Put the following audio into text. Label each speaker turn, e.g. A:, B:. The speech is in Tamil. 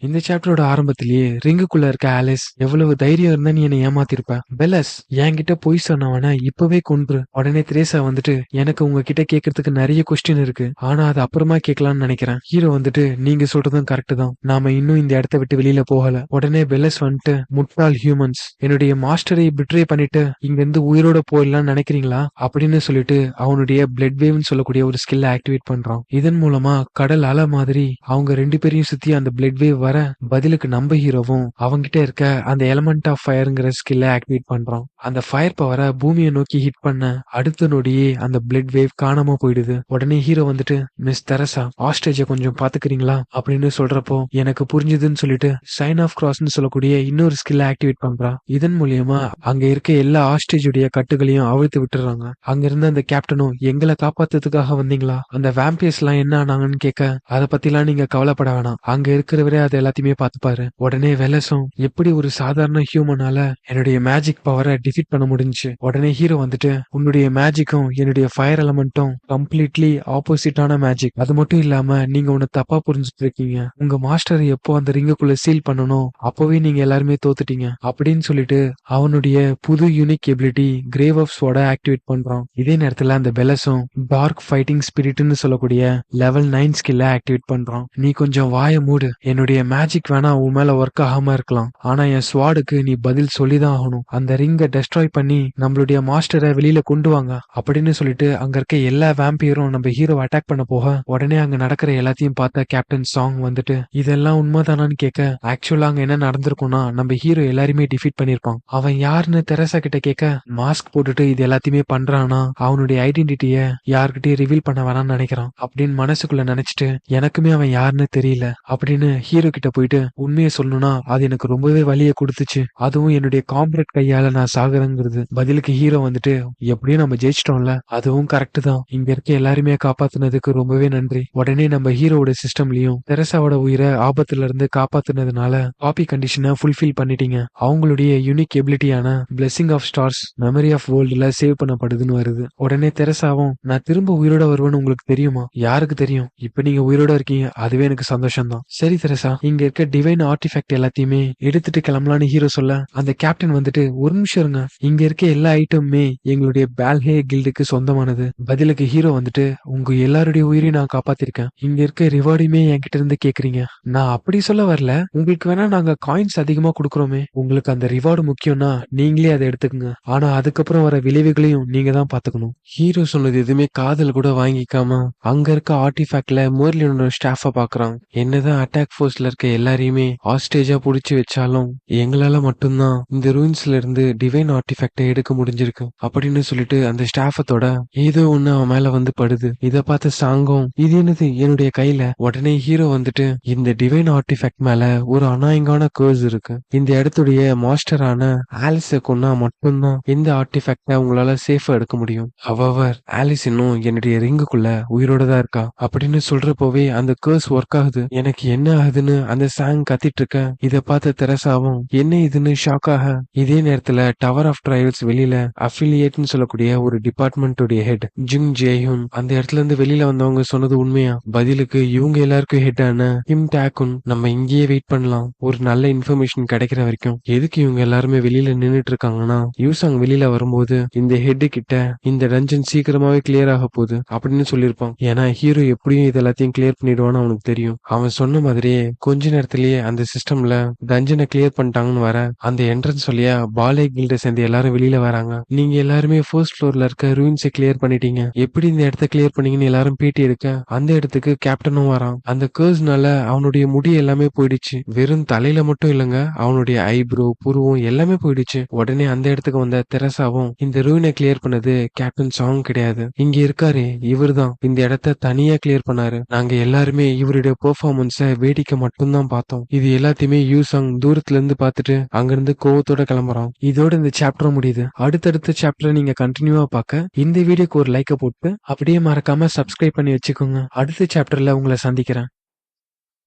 A: இந்த சாப்டரோட ஆரம்பத்திலேயே ரிங்குக்குள்ள இருக்க ஆலிஸ் எவ்வளவு தைரியம் இருந்தா நீ என்னை ஏமாத்திருப்ப. பெலஸ் என்கிட்ட பொய் சொன்னவன இப்பவே கொன்று. உடனே திரேசா வந்துட்டு எனக்கு உங்ககிட்ட கேட்கறதுக்கு நிறைய கொஸ்டின் இருக்கு, ஆனா அது அப்புறமா கேட்கலாம்னு நினைக்கிறேன். ஹீரோ வந்துட்டு நீங்க சொல்றதும் கரெக்ட் தான், நாம இன்னும் இந்த இடத்த விட்டு வெளியில போகல. உடனே பெலஸ் வந்துட்டு முட்டாள் ஹியூமன்ஸ், என்னுடைய மாஸ்டரை பிட்ரே பண்ணிட்டு இங்க இருந்து உயிரோட போயிடலாம்னு நினைக்கிறீங்களா அப்படின்னு சொல்லிட்டு அவனுடைய பிளட் வேவ்னு சொல்லக்கூடிய ஒரு ஸ்கில்ல ஆக்டிவேட் பண்றான். இதன் மூலமா கடல் அலை மாதிரி அவங்க ரெண்டு பேரையும் சுத்தி அந்த பிளட் வேவ் வர பதிலுக்கு நம்ம ஹீரோவும் அவங்கிட்ட இருக்க அந்த எலமெண்ட் ஆஃப் ஃபயர்ங்கிற ஸ்கில்ல ஆக்டிவேட் பண்றான். அந்த ஃபயர் பவரை பூமியை நோக்கி ஹிட் பண்ண அடுத்த நொடியே அந்த பிளட் வேவ் காணாம போயிடுது. உடனே ஹீரோ வந்துட்டு மிஸ் தெரசா ஆஸ்ட்ரேஜ கொஞ்சம் பாத்துக்கிறீங்களா அப்படின்னு சொல்றப்போ எனக்கு புரிஞ்சுதுன்னு சொல்லிட்டு சைன் ஆஃப் கிராஸ்னு சொல்லக்கூடிய இன்னொரு ஸ்கில்ல ஆக்டிவேட் பண்றா. இதன் மூலியமா அங்க இருக்க எல்லா ஆஸ்ட்ரேஜுடைய கட்டுகளையும் அவிழ்த்து விட்டுறாங்க. அங்க இருந்த அந்த கேப்டனும் எங்களை காப்பாத்துறதுக்காக வந்தீங்களா, அந்த வேம்பியர்ஸ் எல்லாம் என்ன ஆனாங்கன்னு கேட்க அதை பத்திலாம் நீங்க கவலைப்பட வேணாம், அங்க இருக்கிறவரே அதை எல்லாத்தையுமே பார்த்துப்பாரு. உடனே வெலஸும் எப்படி ஒரு சாதாரண ஹியூமனால என்னுடைய மேஜிக் பவரை டிஃபீட் பண்ண முடிஞ்சு. உடனே ஹீரோ வந்துட்டு உன்னுடைய மேஜிக்கும் என்னுடைய ஃபயர் எலமெண்ட்டும் கம்ப்ளீட்லி ஆப்போசிட்டான மேஜிக், அது மட்டும் இல்லாம நீங்க ஒன்னு தப்பா புரிஞ்சுட்டு இருக்கீங்க. உங்க மாஸ்டர் எப்போ அந்த ரிங்குக்குள்ள சீல் பண்ணணும் அப்பவே நீங்க எல்லாருமே தோத்துட்டீங்க அப்படின்னு சொல்லிட்டு அவனுடைய புது unique ability grave of sword activate பண்றான். இதே நேரத்துல அந்த பெலஸும் டார்க் ஃபைட்டிங் ஸ்பிரிட்னு சொல்லக்கூடிய லெவல் 9 ஸ்கில்ல ஆக்டிவேட் பண்றான். நீ கொஞ்சம் வாய மூடு, என்னுடைய மேஜிக் வேணா உன் மேல ஒர்க் ஆகாம இருக்கலாம், ஆனா என் ஸ்வாடுக்கு நீ பதில் சொல்லிதான் ஆகணும். அந்த ரிங்கை டெஸ்ட்ராய் பண்ணி நம்மளுடைய மாஸ்டரை வெளியில கொண்டு வாங்க அப்படின்னு சொல்லிட்டு அங்க இருக்க எல்லா வேம்பியரும் நம்ம ஹீரோ அட்டாக் பண்ண போக உடனே அங்க நடக்கிற எல்லாத்தையும் பார்த்த கேப்டன் சாங் வந்துட்டு இதெல்லாம் உண்மைதானான்னு கேட்க ஆக்சுவலா அங்க என்ன நடந்திருக்கும்னா நம்ம ஹீரோ எல்லாருமே டிஃபீட் பண்ணிருப்பான். அவன் யாருன்னு தெரசா கிட்ட கேட்க மாஸ்க் போட்டுட்டு இது எல்லாத்தையுமே பண்றானா அவனுடைய ஐடென்டிட்டிய யார்கிட்டயும் ரிவீல் பண்ண வேணாம்னு நினைக்கிறான் அப்படின்னு மனசுக்குள்ள நினைச்சிட்டு எனக்குமே அவன் யாருன்னு தெரியல அப்படின்னு ஹீரோ கிட்ட போயிட்டு உண்மையை சொல்லணும்னா அது எனக்கு ரொம்பவே வலிய கொடுத்துச்சு, அதுவும் என்னுடைய காம்ரேட் கையால நான் சாகுறேங்கிறது. பதிலுக்கு ஹீரோ வந்துட்டு எப்படியும் நம்ம ஜெயிச்சிட்டோம்ல, அதுவும் கரெக்ட் தான், இங்க இருக்க எல்லாருமே காப்பாத்துனதுக்கு ரொம்பவே நன்றி. உடனே நம்ம ஹீரோவோட சிஸ்டம்லயும் தெரசாவோட உயிரை ஆபத்துல இருந்து காப்பாத்துனதுனால காப்பி கண்டிஷனை ஃபுல்ஃபில் பண்ணிட்டீங்க. அவங்களுடைய யூனிக் எபிலிட்டியான blessing of stars memory of வேர்ல்டுல சேவ் பண்ணப்படுதுன்னு வருது. உடனே தெரசாவும் நான் திரும்ப உயிரோட வருவேன்னு உங்களுக்கு தெரியுமா, யாருக்கு தெரியும், இப்ப நீங்க உயிரோட இருக்கீங்க அதுவே எனக்கு சந்தோஷம் தான். சரி தெரசா, இங்க இருக்க டிவைன் ஆர்டிஃபேக்ட் எல்லாத்தையுமே எடுத்துட்டு கிளம்பலான்னு ஹீரோ சொல்ல அந்த கேப்டன் வந்துட்டு ஒரு நிமிஷம் இருங்க, இங்க இருக்க எல்லா ஐட்டமுமே எங்களுடைய பால்ஹே கில்டுக்கு சொந்தமானது. பதிலுக்கு ஹீரோ வந்துட்டு உங்க எல்லாருடைய உயிரையும் நான் காப்பாத்திருக்கேன், இங்க இருக்க ரிவார்டையுமே என்கிட்ட இருந்து கேக்குறீங்க, நான் அப்படி சொல்ல வரல, உங்களுக்கு வேணா நாங்க காயின்ஸ் அதிகமா கொடுக்குறோமே, உங்களுக்கு அந்த ரிவார்டு முக்கியம்னா நீங்களே அதை எடுத்துக்கங்க, ஆனா அதுக்கப்புறம் வர விளைவுகளையும் நீங்க தான் பாத்துக்கணும். ஹீரோ சொன்னது எதுவுமே காதல் கூட வாங்கிக்காம அங்க இருக்க ஆர்டிஃபேக்ட்ல மோர்லியோட ஸ்டாஃப பாக்குறான். என்னதான் அட்டாக் போர்ஸ்ல இருக்க எல்லாரையுமே ஆஸ்டேஜா புடிச்சு வச்சாலும் எங்களால மட்டும்தான் இந்த ரூயின்ஸ்ல இருந்து டிவைன் ஆர்டிஃபேக்டை எடுக்க முடிஞ்சிருக்கு அப்படின்னு சொல்லிட்டு அந்த ஸ்டாஃபத்தோட ஏதோ ஒண்ணு அவன் மேல வந்து படுது. இத பார்த்த சாங்கும் இது என்னது என்னுடைய கையில. உடனே ஹீரோ வந்துட்டு இந்த டிவைன் ஆர்டிஃபேக்ட் மேல ஒரு அநாயங்கான கர்ஸ் இருக்கு, இந்த இடத்துடைய மாஸ்டரான ஆலிஸ கொன்னா மட்டும்தான் இந்த ஆர்டிஃபேக்ட உங்களால சேஃபா எடுக்க முடியும். அவர் ஆலிஸ் இன்னும் என்னுடைய ரிங்குக்குள்ள உயிரோட தான் இருக்கா அப்படின்னு சொல்றப்போவே அந்த கர்ஸ் ஒர்க் ஆகுது. எனக்கு என்ன ஆகுதுன்னு அந்த சாங் கத்திட்டு இருக்க இத பார்த்த தெரசாவும் என்ன இதுன்னு ஷாக் ஆக இதே நேரத்துல டவர் ஆஃப் ட்ரையல்ஸ் வெளியில அஃபிலியேட்னு சொல்லக்கூடிய ஒரு டிபார்ட்மெண்ட் ஹெட் ஜிங் ஜேஹுன் அந்த இடத்துல இருந்து வெளியில வந்தவங்க சொன்னது உண்மையா, பதிலுக்கு இவங்க எல்லாருக்கும் ஹெட்டான கிம் டாக்குன் நம்ம இங்கேயே வெயிட் பண்ணலாம் ஒரு நல்ல இன்ஃபர்மேஷன் கிடைக்கிற வரைக்கும். எதுக்கு இவங்க எல்லாருமே வெளியில நின்னுட்டு இருக்காங்கன்னா யூசாங் வெளியில வரும்போது இந்த ஹெட் கிட்ட இந்த டஞ்சன் சீக்கிரமாவே கிளியர் ஆக போகுது அப்படின்னு சொல்லியிருப்பான். ஏன்னா ஹீரோ எப்படியும் இது எல்லாத்தையும் கிளியர் பண்ணிடுவான்னு அவனுக்கு தெரியும். அவன் சொன்ன மாதிரியே கொஞ்ச நேரத்திலேயே அந்த சிஸ்டம்ல டஞ்சனை கிளியர் பண்ணிட்டாங்கன்னு வர அந்த என்ட்ரன்ஸ் வழியா பாலே கில்ட சேர்ந்து எல்லாரும் வெளியில வராங்க. நீங்க எல்லாருமே ஃபர்ஸ்ட் ஃப்ளோர்ல இருக்க ரூயின்ஸை கிளியர் பண்ணிட்டீங்க, எப்படி இந்த இடத்த கிளியர் பண்ணீங்கன்னு எல்லாரும் பேட்டி எடுக்க அந்த இடத்துக்கு கேப்டனும் வரான். அந்த கர்ஸ்னால அவனுடைய முடி எல்லாமே போயிடுச்சு, வெறும் தலையில மட்டும் இல்லங்க அவனுடைய ஐப்ரோ புருவம் எல்லாமே போயிடுச்சு. உடனே அந்த இடத்துக்கு வந்த தெரசாவும் இந்த ரூயினை கிளியர் பண்ணது கேப்டன் சாங் கிடையாது, இங்க இருக்காரு இவர் தான் இந்த இடத்த தனியா கிளியர் பண்ணாரு, நாங்க எல்லாருமே இவருடைய பெர்ஃபார்மன்ஸ வேடிக்கை மட்டும்தான் பார்த்தோம். இது எல்லாத்தையுமே யூசாங் தூரத்துல இருந்து பார்த்துட்டு அங்கிருந்து கோவத்தோட கிளம்புறான். இதோட இந்த சாப்டர் முடியுது. அடுத்தடுத்த சாப்டரை நீங்க கண்டினியூவா பார்க்க இந்த வீடியோக்கு ஒரு லைக்க போட்டு அப்படியே மறக்காம சப்ஸ்கிரைப் பண்ணி வச்சுக்கோங்க. அடுத்த சாப்டர்ல உங்களை சந்திக்கிறேன்.